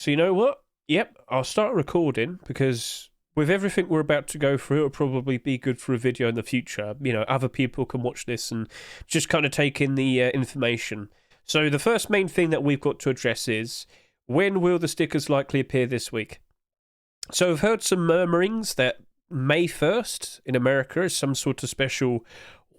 So you know what? Yep, I'll start recording because with everything we're about to go through, it'll probably be good for a video in the future. You know, other people can watch this and just kind of take in the information. So the first main thing that we've got to address is, when will the stickers likely appear this week? So I've heard some murmurings that May 1st in America is some sort of special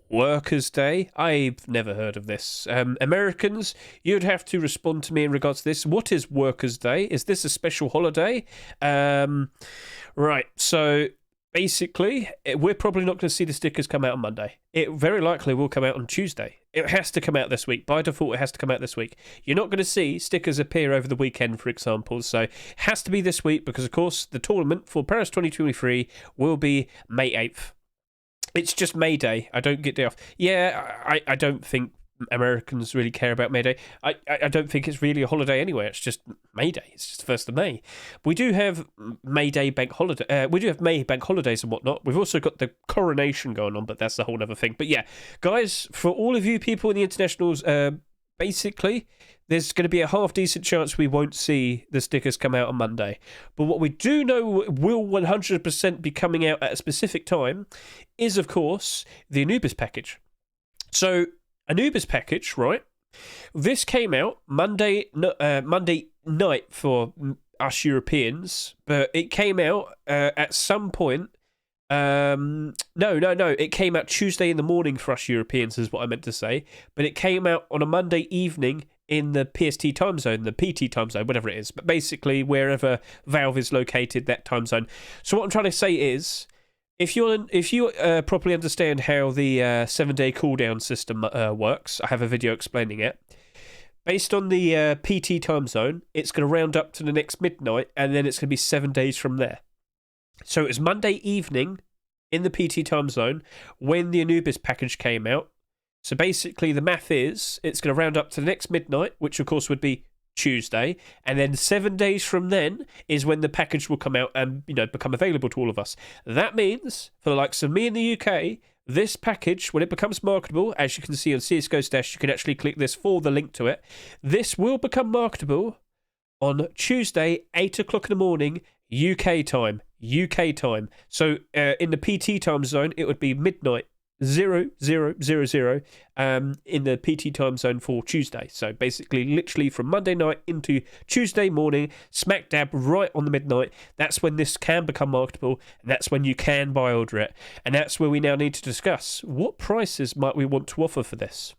Workers' Day. I've never heard of this. Americans, you'd have to respond to me in regards to this. What is Workers' Day? Is this a special holiday? Right, so basically, we're probably not going to see the stickers come out on Monday. It very likely will come out on Tuesday. It has to come out this week. By default, it has to come out this week. You're not going to see stickers appear over the weekend, for example. So it has to be this week because, of course, the tournament for Paris 2023 will be May 8th. It's just May Day. I don't get day off. Yeah, I don't think Americans really care about May Day. I don't think it's really a holiday anyway. It's just May Day. It's just the 1st of May. We do have May Day bank holiday. We do have May bank holidays and whatnot. We've also got the coronation going on, but that's a whole other thing. But yeah, guys, for all of you people in the internationals, basically, there's going to be a half-decent chance we won't see the stickers come out on Monday. But what we do know will 100% be coming out at a specific time is, of course, the Anubis package. So, Anubis package, right? This came out Monday night for us Europeans, but it came out at some point. No. It came out Tuesday in the morning for us Europeans, is what I meant to say. But it came out on a Monday evening in the PST time zone, the PT time zone, whatever it is. But basically, wherever Valve is located, that time zone. So what I'm trying to say is, if you properly understand how the 7-day cooldown system works, I have a video explaining it. Based on the PT time zone, it's going to round up to the next midnight, and then it's going to be 7 days from there. So it was Monday evening in the PT time zone when the Anubis package came out. So basically the math is it's going to round up to the next midnight, which of course would be Tuesday, and then 7 days from then is when the package will come out and become available to all of us. That means for the likes of me in the UK, this package, when it becomes marketable, as you can see on CSGO Stash, you can actually click this for the link to it. This will become marketable on Tuesday, 8 o'clock in the morning, UK time. So in the PT time zone, it would be midnight 0000 in the PT time zone for Tuesday. So basically, literally from Monday night into Tuesday morning, smack dab right on the midnight. That's when this can become marketable, and that's when you can buy order it. And that's where we now need to discuss what prices might we want to offer for this.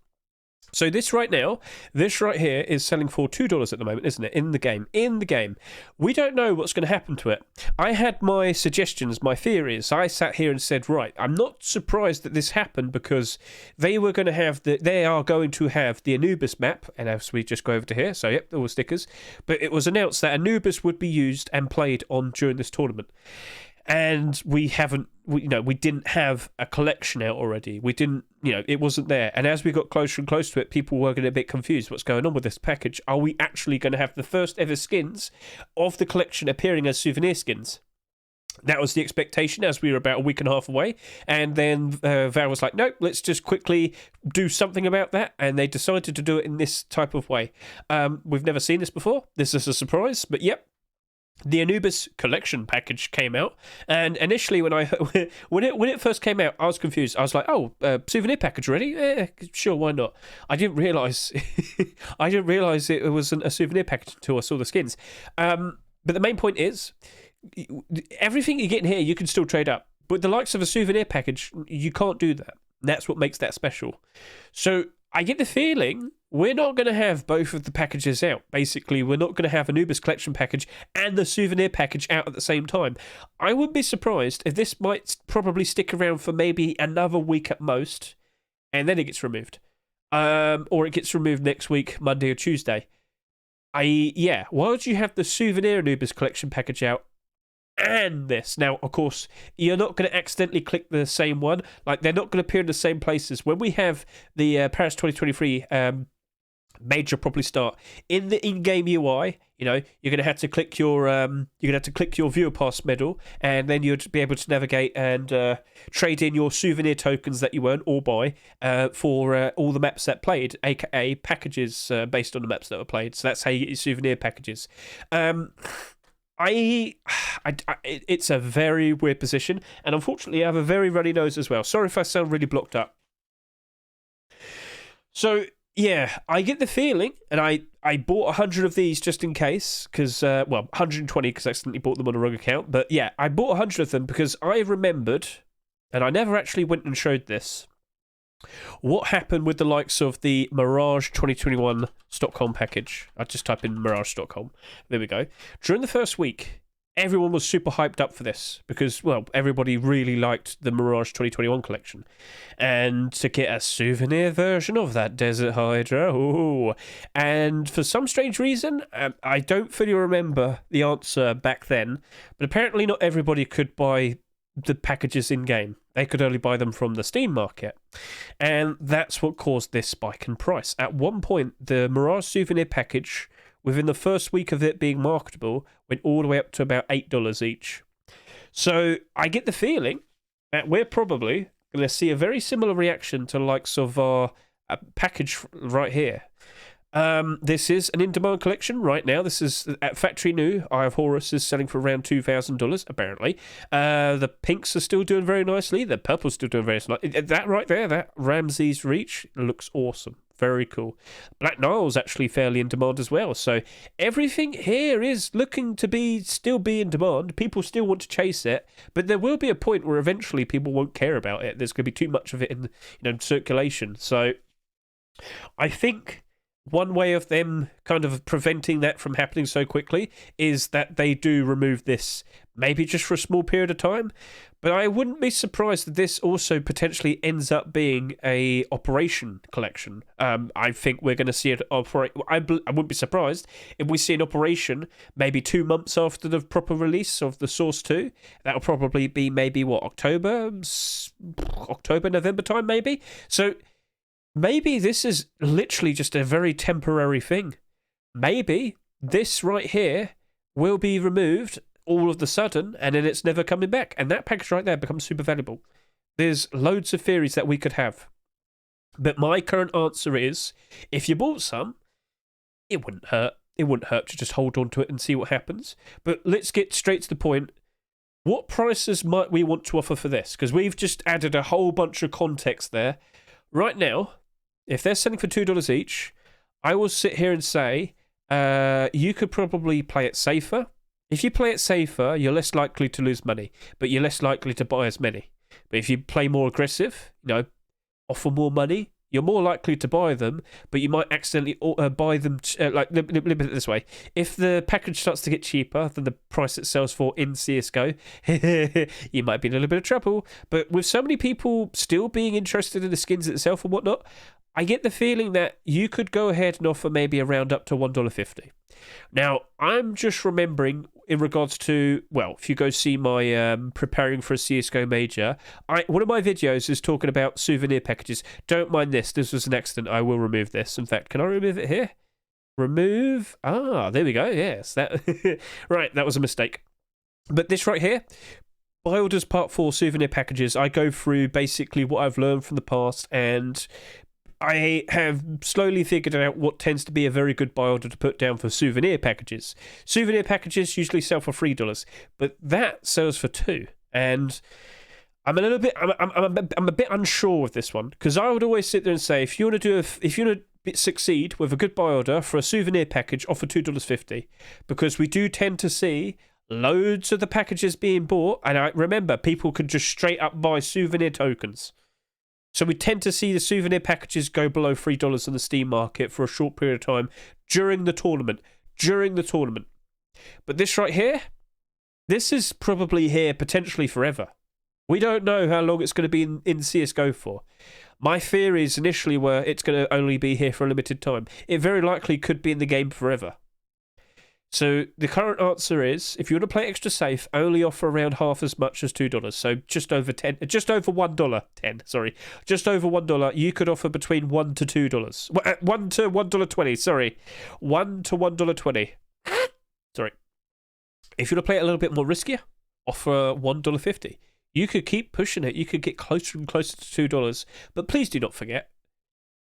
So this right here is selling for $2 at the moment, isn't it? In the game. We don't know what's going to happen to it. I had my suggestions, my theories. I sat here and said, right, I'm not surprised that this happened because they are going to have the Anubis map, and as we just go over to here, so yep, all stickers. But it was announced that Anubis would be used and played on during this tournament. And we didn't have a collection out already. We didn't, it wasn't there. And as we got closer and closer to it, people were getting a bit confused. What's going on with this package? Are we actually going to have the first ever skins of the collection appearing as souvenir skins? That was the expectation as we were about a week and a half away. And then Valve was like, nope, let's just quickly do something about that. And they decided to do it in this type of way. We've never seen this before. This is a surprise, but yep. The Anubis collection package came out, and initially when it first came out, I was confused. I was like, "Oh, souvenir package already? Sure, why not?" I didn't realize it wasn't a souvenir package until I saw the skins. But the main point is, everything you get in here, you can still trade up. But the likes of a souvenir package, you can't do that. That's what makes that special. So I get the feeling we're not going to have both of the packages out. Basically, we're not going to have Anubis collection package and the souvenir package out at the same time. I wouldn't be surprised if this might probably stick around for maybe another week at most, and then it gets removed. Or it gets removed next week, Monday or Tuesday. Why would you have the souvenir Anubis collection package out and this? Now, of course, you're not going to accidentally click the same one. Like, they're not going to appear in the same places. When we have the Paris 2023 major properly start in the in-game UI, You know, you're going to have to click your viewer pass medal, and then you'd be able to navigate and trade in your souvenir tokens that you earn or buy for all the maps that played, aka packages based on the maps that were played. So that's how you get your souvenir packages. It's a very weird position, and unfortunately, I have a very runny nose as well. Sorry if I sound really blocked up. So yeah, I get the feeling, and I bought 100 of these just in case, because, 120 because I accidentally bought them on a wrong account. But yeah, I bought 100 of them because I remembered, and I never actually went and showed this, what happened with the likes of the Mirage 2021 .com package. I just type in mirage.com. There we go. During the first week, everyone was super hyped up for this because, well, everybody really liked the Mirage 2021 collection. And to get a souvenir version of that Desert Hydra, ooh. And for some strange reason, I don't fully remember the answer back then, but apparently not everybody could buy the packages in-game. They could only buy them from the Steam market. And that's what caused this spike in price. At one point, the Mirage souvenir package, within the first week of it being marketable, went all the way up to about $8 each. So I get the feeling that we're probably going to see a very similar reaction to the likes of our package right here. This is an in-demand collection right now. This is at Factory New. Eye of Horus is selling for around $2,000, apparently. The pinks are still doing very nicely. The purple's still doing very nicely. That right there, that Ramses Reach, looks awesome. Very cool. Black Nile's actually fairly in demand as well. So everything here is looking to still be in demand. People still want to chase it, but there will be a point where eventually people won't care about it. There's going to be too much of it in circulation. So I think one way of them kind of preventing that from happening so quickly is that they do remove this, maybe just for a small period of time. But I wouldn't be surprised that this also potentially ends up being a operation collection. I think we're going to see it operate. I wouldn't be surprised if we see an operation maybe 2 months after the proper release of the Source 2. That'll probably be maybe October, November time maybe. So maybe this is literally just a very temporary thing. Maybe this right here will be removed all of the sudden, and then it's never coming back. And that package right there becomes super valuable. There's loads of theories that we could have. But my current answer is, if you bought some, it wouldn't hurt. It wouldn't hurt to just hold on to it and see what happens. But let's get straight to the point. What prices might we want to offer for this? Because we've just added a whole bunch of context there. Right now, if they're selling for $2 each, I will sit here and say you could probably play it safer. If you play it safer, you're less likely to lose money, but you're less likely to buy as many. But if you play more aggressive, offer more money, you're more likely to buy them, but you might accidentally buy them. Let me put it this way. If the package starts to get cheaper than the price it sells for in CSGO, you might be in a little bit of trouble. But with so many people still being interested in the skins itself and whatnot, I get the feeling that you could go ahead and offer maybe around up to $1.50. Now, I'm just remembering in regards to, well, if you go see my preparing for a CSGO major, one of my videos is talking about souvenir packages. Don't mind this. This was an accident. I will remove this. In fact, can I remove it here? Remove. Ah, there we go. Yes. Right, that was a mistake. But this right here, Builders Part 4 souvenir packages, I go through basically what I've learned from the past, and I have slowly figured out what tends to be a very good buy order to put down for souvenir packages. Souvenir packages usually sell for $3, but that sells for $2. And I'm a bit unsure with this one, because I would always sit there and say, if you want to succeed with a good buy order for a souvenir package, offer $2.50, because we do tend to see loads of the packages being bought, and I remember people could just straight up buy souvenir tokens. So we tend to see the souvenir packages go below $3 in the Steam market for a short period of time during the tournament. But this right here, this is probably here potentially forever. We don't know how long it's going to be in CSGO for. My theories initially were it's going to only be here for a limited time. It very likely could be in the game forever. So the current answer is, if you want to play extra safe, only offer around half as much as $2. So just over $1. Just over $1. You could offer between $1 to $2. $1 to $1.20. Sorry, $1 to $1.20. If you want to play it a little bit more riskier, offer $1.50. You could keep pushing it. You could get closer and closer to $2. But please do not forget,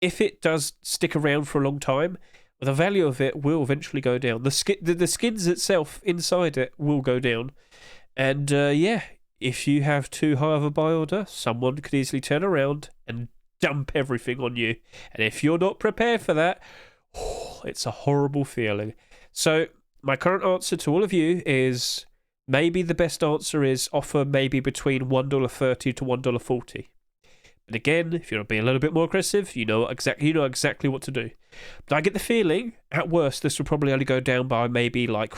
if it does stick around for a long time, the value of it will eventually go down. The skins itself inside it will go down. And yeah, if you have too high of a buy order, someone could easily turn around and dump everything on you. And if you're not prepared for that, it's a horrible feeling. So my current answer to all of you is maybe the best answer is offer maybe between $1.30 to $1.40. But again, if you want to be a little bit more aggressive, you know exactly what to do. But I get the feeling, at worst, this will probably only go down by maybe like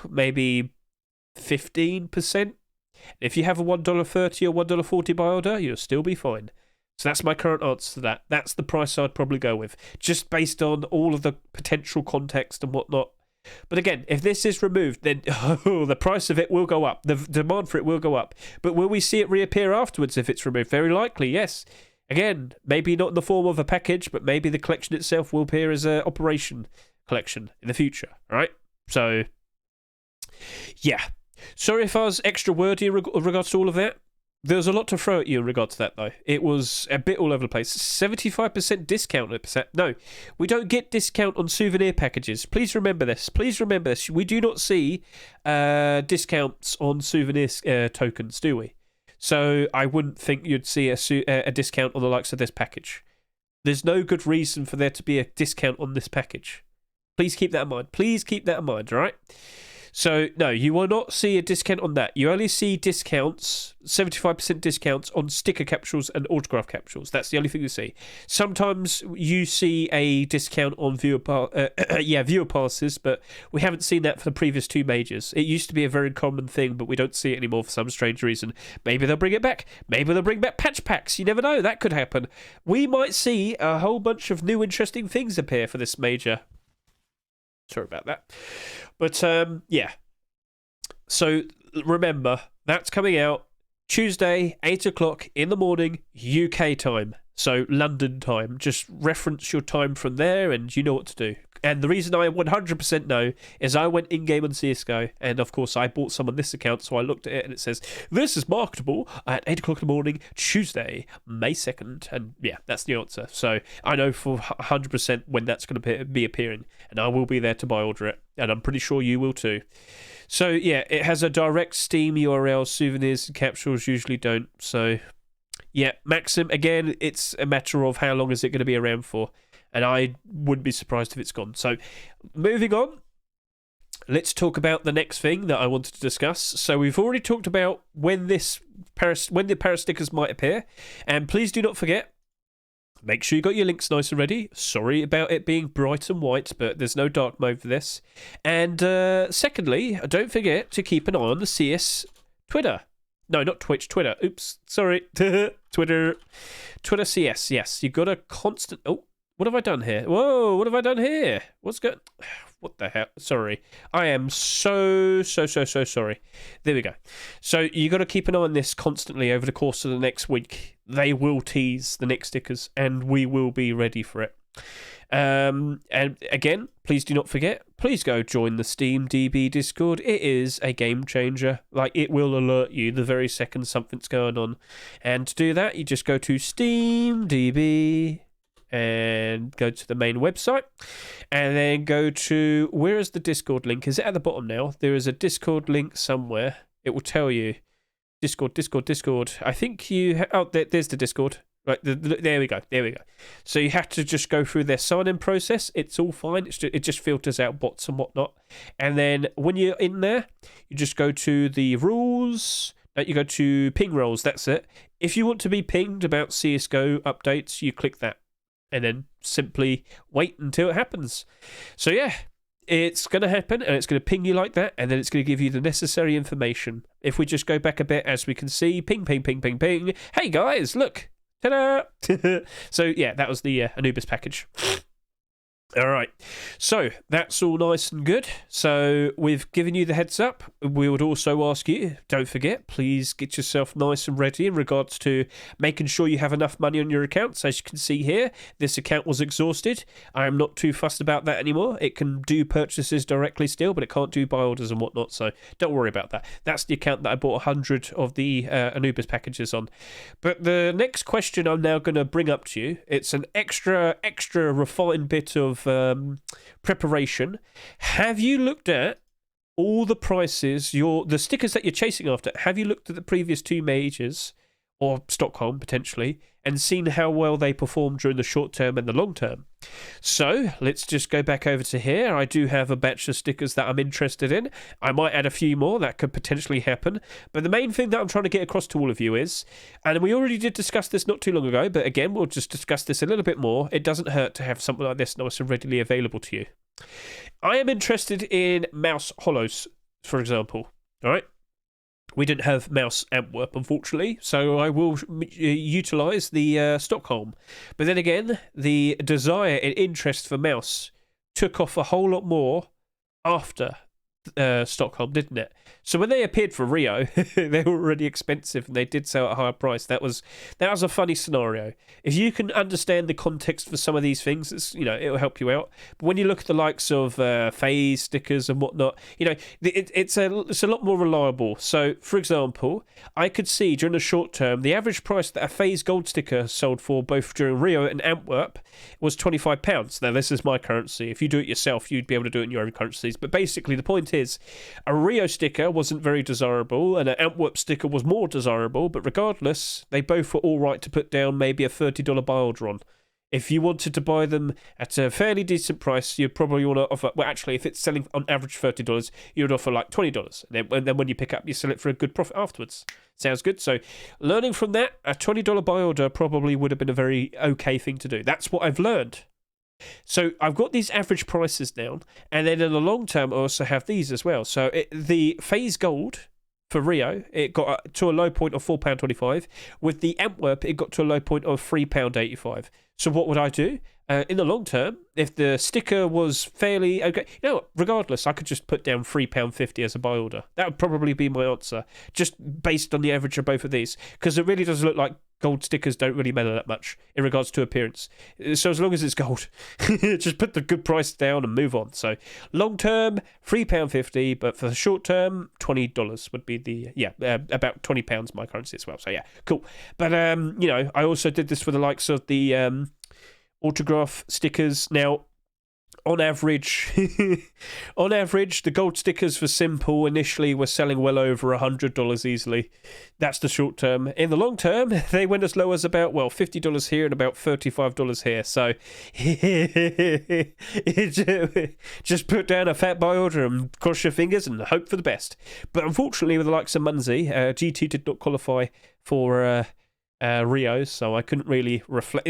maybe 15%. If you have a $1.30 or $1.40 buy order, you'll still be fine. So that's my current answer to that. That's the price I'd probably go with, just based on all of the potential context and whatnot. But again, if this is removed, then the price of it will go up. The demand for it will go up. But will we see it reappear afterwards if it's removed? Very likely, yes. Again, maybe not in the form of a package, but maybe the collection itself will appear as an operation collection in the future. All right? So, yeah. Sorry if I was extra wordy in regards to all of that. There's a lot to throw at you in regards to that, though. It was a bit all over the place. 75% discount. No, we don't get discount on souvenir packages. Please remember this. Please remember this. We do not see discounts on souvenir tokens, do we? So I wouldn't think you'd see a discount on the likes of this package. There's no good reason for there to be a discount on this package. Please keep that in mind. Please keep that in mind, all right? So, no, you will not see a discount on that. You only see discounts, 75% discounts on sticker capsules and autograph capsules. That's the only thing you see. Sometimes you see a discount on viewer passes, but we haven't seen that for the previous two majors. It used to be a very common thing, but we don't see it anymore for some strange reason. Maybe they'll bring it back. Maybe they'll bring back patch packs. You never know. That could happen. We might see a whole bunch of new interesting things appear for this major. Sorry about that. But, yeah. So, remember, that's coming out Tuesday, 8 o'clock in the morning, UK time. So, London time. Just reference your time from there and you know what to do. And the reason I 100% know is I went in-game on CSGO, and of course I bought some on this account, so I looked at it and it says, this is marketable at 8 o'clock in the morning, Tuesday, May 2nd. And yeah, that's the answer. So I know for 100% when that's going to be appearing, and I will be there to buy order it, and I'm pretty sure you will too. So yeah, it has a direct Steam URL. Souvenirs and capsules usually don't. So yeah, Maxim, again, it's a matter of how long is it going to be around for. And I wouldn't be surprised if it's gone. So, moving on, let's talk about the next thing that I wanted to discuss. So, we've already talked about when the Paris stickers might appear. And please do not forget, make sure you got your links nice and ready. Sorry about it being bright and white, but there's no dark mode for this. And secondly, don't forget to keep an eye on the CS Twitter. No, not Twitch, Twitter. Oops, sorry. Twitter CS, yes. You got a constant... Oh. What have I done here? Whoa, what have I done here? What's going... What the hell? Sorry. I am so sorry. There we go. So you got to keep an eye on this constantly over the course of the next week. They will tease the next stickers, and we will be ready for it. And again, please do not forget, please go join the Steam DB Discord. It is a game changer. Like, it will alert you the very second something's going on. And to do that, you just go to Steam DB... and go to the main website, and then go to, where is the Discord link? Is it at the bottom now? There is a Discord link somewhere. It will tell you. Discord. I think you... there's the Discord. Right, there we go. So you have to just go through their sign-in process. It's all fine. It just filters out bots and whatnot. And then when you're in there, you just go to the rules... You go to ping roles, that's it. If you want to be pinged about CSGO updates, you click that. And then simply wait until it happens. So yeah, it's going to happen, and it's going to ping you like that, and then it's going to give you the necessary information. If we just go back a bit, as we can see, ping. Hey guys, look. Ta-da! So yeah, that was the Anubis package. All right, so that's all nice and good. So we've given you the heads up. We would also ask you, don't forget, please get yourself nice and ready in regards to making sure you have enough money on your accounts. As you can see here, this account was exhausted. I am not too fussed about that anymore. It can do purchases directly still, but it can't do buy orders and whatnot, so don't worry about that. That's the account that I bought 100 of the Anubis packages on. But the next question I'm now going to bring up to you, it's an extra refined bit of preparation. Have you looked at all the prices, the stickers that you're chasing after? Have you looked at the previous two majors, or Stockholm potentially, and seen how well they performed during the short term and the long term? So let's just go back over to here. I do have a batch of stickers that I'm interested in. I might add a few more that could potentially happen, but the main thing that I'm trying to get across to all of you is, and we already did discuss this not too long ago, but again, we'll just discuss this a little bit more. It doesn't hurt to have something like this nice and readily available to you. I am interested in mouse hollows, for example. All right. We didn't have mouse Antwerp, unfortunately, so I will utilise the Stockholm. But then again, the desire and interest for mouse took off a whole lot more after Stockholm, didn't it? So when they appeared for Rio, they were already expensive and they did sell at a higher price. That was a funny scenario. If you can understand the context for some of these things, it'll help you out. But when you look at the likes of phase stickers and whatnot, it's a lot more reliable. So, for example, I could see during the short term, the average price that a phase gold sticker sold for both during Rio and Antwerp was £25. Now, this is my currency. If you do it yourself, you'd be able to do it in your own currencies. But basically, the point is, a Rio sticker wasn't very desirable and an Antwerp sticker was more desirable, but regardless, they both were all right to put down maybe a $30 buy order on. If you wanted to buy them at a fairly decent price, you'd probably want to offer, well, actually, if it's selling on average $30, you'd offer like $20. And then when you pick up, you sell it for a good profit afterwards. Sounds good? So learning from that, a $20 buy order probably would have been a very okay thing to do. That's what I've learned. So I've got these average prices down, and then in the long term I also have these as well. So the phase gold for Rio, it got to a low point of £4.25. With the Antwerp, it got to a low point of £3.85. So what would I do? In the long term, if the sticker was fairly okay, regardless, I could just put down £3.50 as a buy order. That would probably be my answer, just based on the average of both of these, because it really does look like gold stickers don't really matter that much in regards to appearance. So as long as it's gold, just put the good price down and move on. So long term, £3.50, but for the short term, $20 would be about £20 my currency as well. So yeah, cool. But I also did this for the likes of the autograph stickers. Now, on average, the gold stickers for Simple initially were selling well over $100 easily. That's the short term. In the long term, they went as low as about, $50 here and about $35 here. So just put down a fat buy order and cross your fingers and hope for the best. But unfortunately, with the likes of Munzi, GT did not qualify for Rio, so I couldn't really reflect.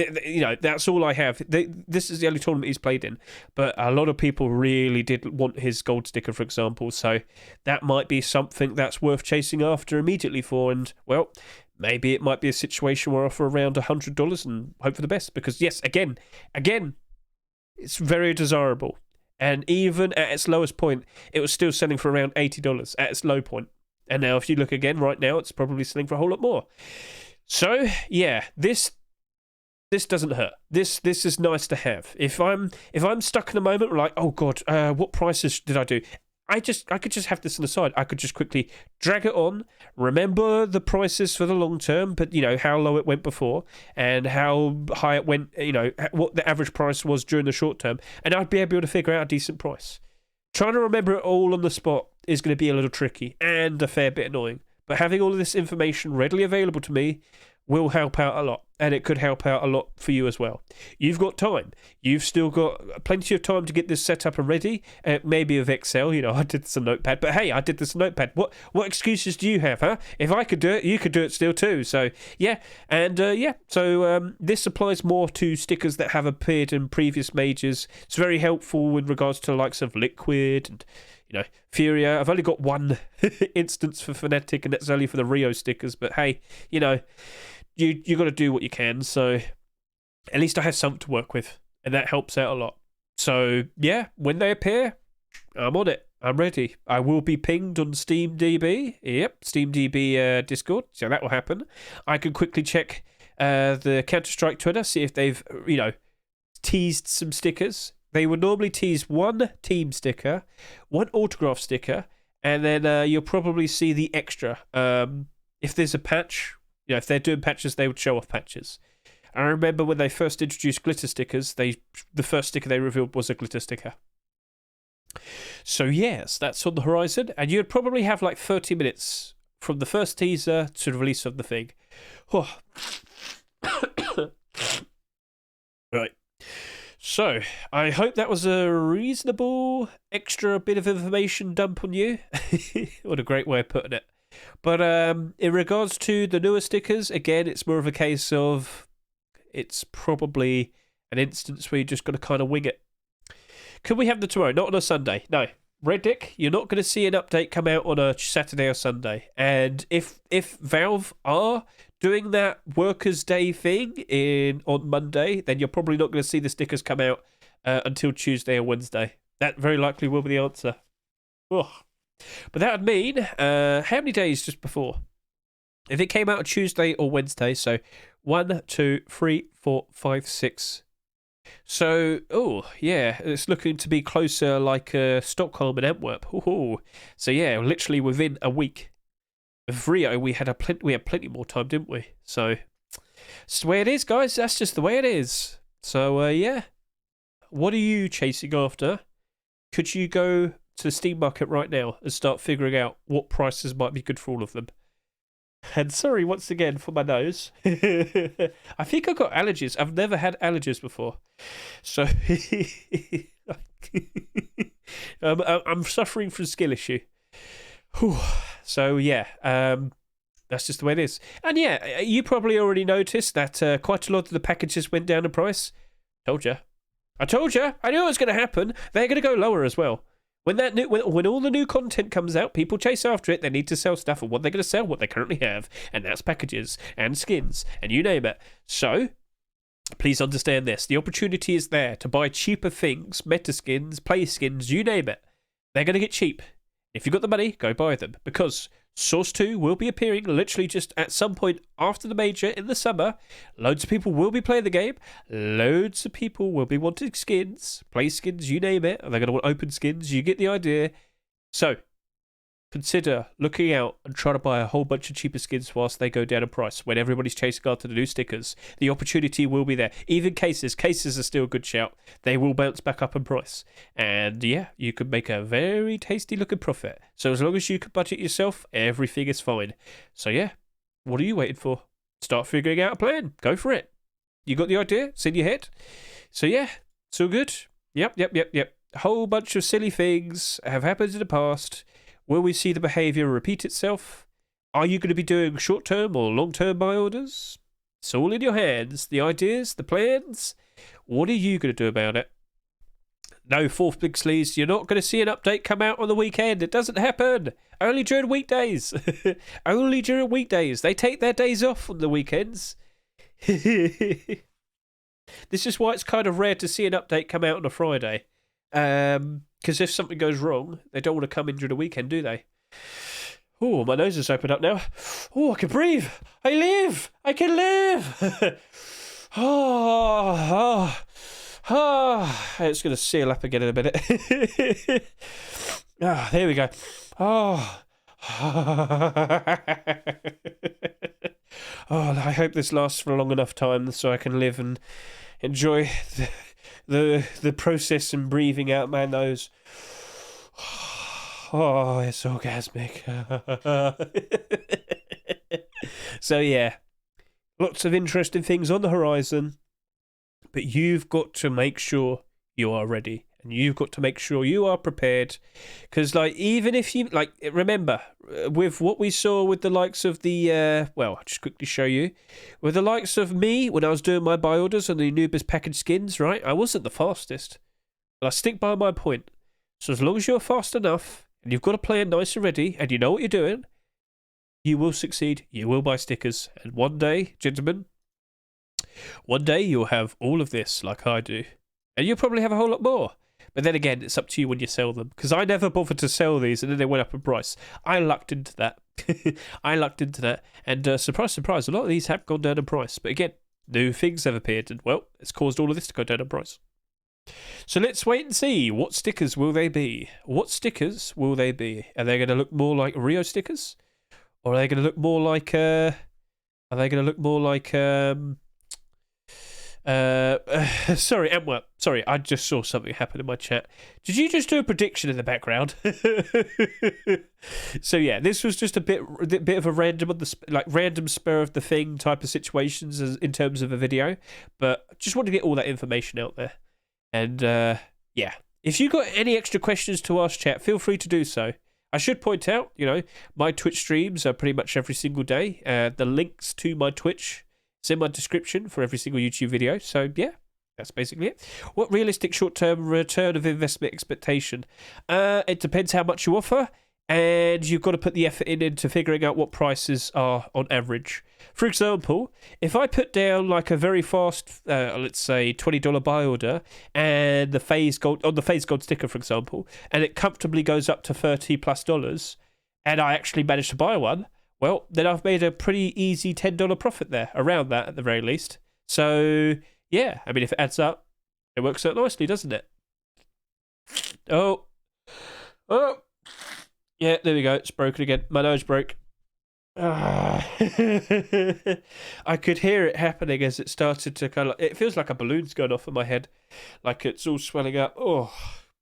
That's all I have. This is the only tournament he's played in, but a lot of people really did want his gold sticker, for example, so that might be something that's worth chasing after immediately for, and, maybe it might be a situation where I offer around $100 and hope for the best, because, yes, again, it's very desirable, and even at its lowest point, it was still selling for around $80 at its low point, and now if you look again right now, it's probably selling for a whole lot more. So, yeah, this doesn't hurt. This is nice to have. If I'm stuck in a moment, like, oh god, what prices did I do? I could just have this on the side. I could just quickly drag it on, remember the prices for the long term, but how low it went before and how high it went, what the average price was during the short term, and I'd be able to figure out a decent price. Trying to remember it all on the spot is going to be a little tricky and a fair bit annoying. But having all of this information readily available to me will help out a lot, and it could help out a lot for you as well. You've got time. You've still got plenty of time to get this set up and ready. Maybe with Excel, I did this on Notepad, but hey, I did this on Notepad. What excuses do you have, huh? If I could do it, you could do it still too. So yeah, and so this applies more to stickers that have appeared in previous majors. It's very helpful in regards to the likes of Liquid and Furia. I've only got one instance for Fnatic, and that's only for the Rio stickers. But hey, you got to do what you can. So at least I have something to work with, and that helps out a lot. So, yeah, when they appear, I'm on it. I'm ready. I will be pinged on SteamDB. Yep, SteamDB Discord. So that will happen. I can quickly check the Counter-Strike Twitter, see if they've, teased some stickers. They would normally tease one team sticker, one autograph sticker, and then you'll probably see the extra. If there's a patch, if they're doing patches, they would show off patches. I remember when they first introduced glitter stickers, the first sticker they revealed was a glitter sticker. So yes, that's on the horizon, and you'd probably have like 30 minutes from the first teaser to the release of the thing. Oh. Right. So, I hope that was a reasonable extra bit of information dump on you. What a great way of putting it. But in regards to the newer stickers, again, it's more of a case of it's probably an instance where you just got to kind of wing it. Could we have them tomorrow? Not on a Sunday. No. Red Dick, you're not going to see an update come out on a Saturday or Sunday. And if Valve are doing that Workers' Day thing on Monday, then you're probably not going to see the stickers come out until Tuesday or Wednesday. That very likely will be the answer. Ugh. But that would mean, how many days just before? If it came out on Tuesday or Wednesday, so 1, 2, 3, 4, 5, 6. So, it's looking to be closer like Stockholm and Antwerp. So yeah, literally within a week. With Rio, we had plenty more time, didn't we? So, it's the way it is, guys. That's just the way it is. So, yeah. What are you chasing after? Could you go to the Steam market right now and start figuring out what prices might be good for all of them? And sorry once again for my nose. I think I've got allergies. I've never had allergies before. So, I'm suffering from skill issue. Whew. So, yeah, that's just the way it is. And yeah, you probably already noticed that quite a lot of the packages went down in price. Told you. I told you. I knew it was going to happen. They're going to go lower as well. When all the new content comes out, people chase after it. They need to sell stuff, and what they're going to sell, what they currently have, and that's packages and skins, and you name it. So, please understand this. The opportunity is there to buy cheaper things, meta skins, play skins, you name it. They're going to get cheap. If you've got the money, go buy them, because Source 2 will be appearing literally just at some point after the major in the summer. Loads of people will be playing the game. Loads of people will be wanting skins, play skins, you name it. They're going to want open skins. You get the idea. So, consider looking out and trying to buy a whole bunch of cheaper skins whilst they go down in price. When everybody's chasing after the new stickers, the opportunity will be there. Even cases are still a good shout. They will bounce back up in price. And yeah, you could make a very tasty looking profit. So as long as you can budget yourself, everything is fine. So yeah, what are you waiting for? Start figuring out a plan. Go for it. You got the idea? It's in your head? So yeah, it's all good. Yep. A whole bunch of silly things have happened in the past. Will we see the behaviour repeat itself? Are you going to be doing short-term or long-term buy orders? It's all in your hands. The ideas, the plans. What are you going to do about it? No, fourth big sleaze. You're not going to see an update come out on the weekend. It doesn't happen. Only during weekdays. Only during weekdays. They take their days off on the weekends. This is why it's kind of rare to see an update come out on a Friday. Because if something goes wrong, they don't want to come in during the weekend, do they? Oh, my nose is opened up now. Oh, I can breathe. I live. I can live. It's going to seal up again in a minute. There we go. I hope this lasts for a long enough time so I can live and enjoy the process and breathing out my nose. Oh, it's orgasmic. So yeah, lots of interesting things on the horizon, but you've got to make sure you are ready, and you've got to make sure you are prepared, because even if you remember with what we saw with the likes of the I'll just quickly show you with the likes of me when I was doing my buy orders on the Anubis Package skins, right? I wasn't the fastest, but I stick by my point. So as long as you're fast enough and you've got a plan nice and ready and you know what you're doing, you will succeed. You will buy stickers, and one day, gentlemen, one day you'll have all of this like I do. And you'll probably have a whole lot more. But then again, it's up to you when you sell them. Because I never bothered to sell these and then they went up in price. I lucked into that. I lucked into that. And surprise, surprise, a lot of these have gone down in price. But again, new things have appeared. And well, it's caused all of this to go down in price. So let's wait and see. What stickers will they be? What stickers will they be? Are they going to look more like Rio stickers? Or are they going to look more like... sorry, Antwerp. Sorry, I just saw something happen in my chat. Did you just do a prediction in the background? So yeah, this was just a bit of a random random spur of the thing type of situations in terms of a video, but just want to get all that information out there. And yeah, if you got any extra questions to ask, chat, feel free to do so. I should point out, my Twitch streams are pretty much every single day. The links to my Twitch is in my description for every single YouTube video. So, yeah, that's basically it. What realistic short-term return of investment expectation? It depends how much you offer, and you've got to put the effort into figuring out what prices are on average. For example, if I put down like a very fast, let's say $20 buy order, and the FaZe Gold sticker, for example, and it comfortably goes up to $30+, and I actually managed to buy one, well, then I've made a pretty easy $10 profit there, around that at the very least. So, yeah, I mean, if it adds up, it works out nicely, doesn't it? Oh. Yeah, there we go. It's broken again. My nose broke. I could hear it happening as it started to kind of... It feels like a balloon's going off in my head. Like it's all swelling up. Oh,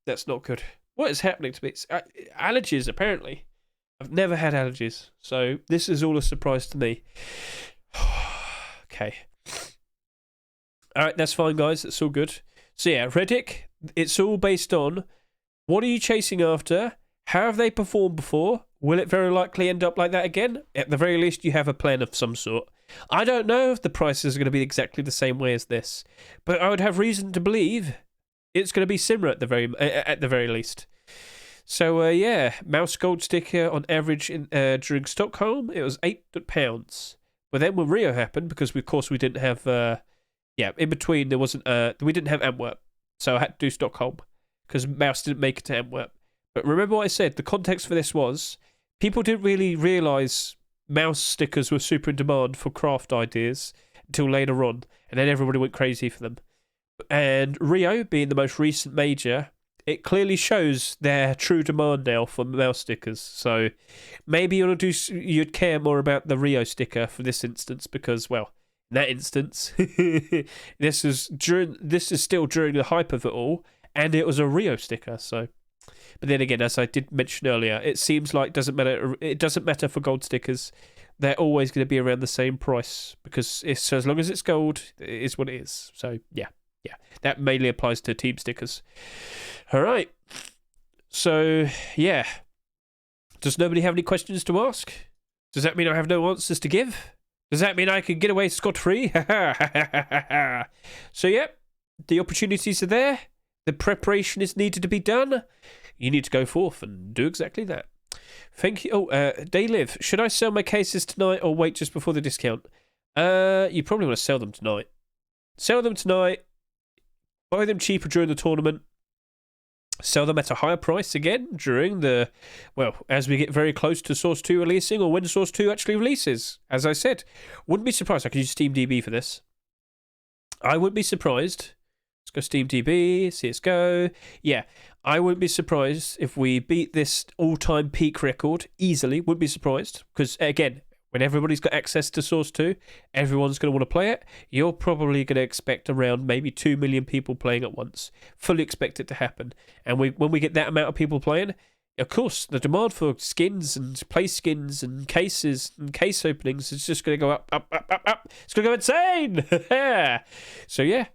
that's not good. What is happening to me? It's allergies, apparently. I've never had allergies. So this is all a surprise to me. Okay. All right, that's fine, guys. That's all good. So yeah, Reddick, it's all based on what are you chasing after? How have they performed before? Will it very likely end up like that again? At the very least, you have a plan of some sort. I don't know if the prices are going to be exactly the same way as this, but I would have reason to believe it's going to be similar at the very least. So yeah, mouse gold sticker on average during Stockholm, it was £8. But then when Rio happened, because of course we didn't have in between there wasn't we didn't have Antwerp, so I had to do Stockholm because mouse didn't make it to Antwerp. But remember what I said, the context for this was people didn't really realise mouse stickers were super in demand for craft ideas until later on, and then everybody went crazy for them. And Rio, being the most recent major, it clearly shows their true demand now for mouse stickers. So maybe you'd care more about the Rio sticker for this instance because, well, in that instance, this is still during the hype of it all, and it was a Rio sticker, so... But then again, as I did mention earlier, it seems like it doesn't matter for gold stickers. They're always going to be around the same price because as long as it's gold, it is what it is. So yeah, that mainly applies to team stickers. All right. So yeah, does nobody have any questions to ask? Does that mean I have no answers to give? Does that mean I can get away scot-free? So yeah, the opportunities are there. The preparation is needed to be done. You need to go forth and do exactly that. Thank you. Oh, Daylive, should I sell my cases tonight or wait just before the discount? You probably want to sell them tonight. Sell them tonight. Buy them cheaper during the tournament. Sell them at a higher price again during the... Well, as we get very close to Source 2 releasing or when Source 2 actually releases. As I said, wouldn't be surprised. I could use SteamDB for this. I wouldn't be surprised... Let's go SteamDB, CSGO. Yeah, I wouldn't be surprised if we beat this all-time peak record easily. Wouldn't be surprised. Because, again, when everybody's got access to Source 2, everyone's going to want to play it. You're probably going to expect around maybe 2 million people playing at once. Fully expect it to happen. And when we get that amount of people playing, of course, the demand for skins and play skins and cases and case openings is just going to go up. It's going to go insane! So, yeah.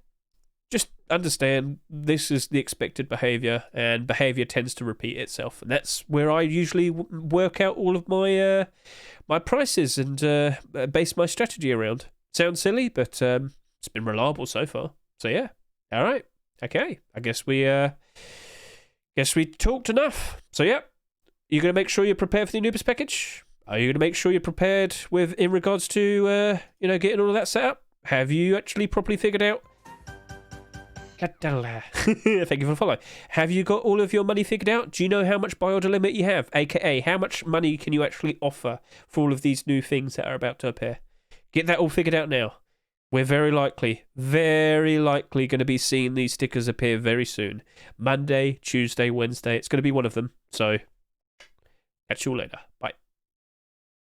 Just understand this is the expected behaviour, and behaviour tends to repeat itself, and that's where I usually work out all of my my prices and base my strategy around. Sounds silly, but it's been reliable so far. So yeah, all right, okay. I guess we talked enough. So yeah, you're gonna make sure you're prepared for the Anubis package. Are you gonna make sure you're prepared in regards to getting all of that set up? Have you actually properly figured out Thank you for following. Have you got all of your money figured out? Do you know how much buy order limit you have? AKA, how much money can you actually offer for all of these new things that are about to appear? Get that all figured out now. We're very likely going to be seeing these stickers appear very soon. Monday, Tuesday, Wednesday. It's going to be one of them. So, catch you all later.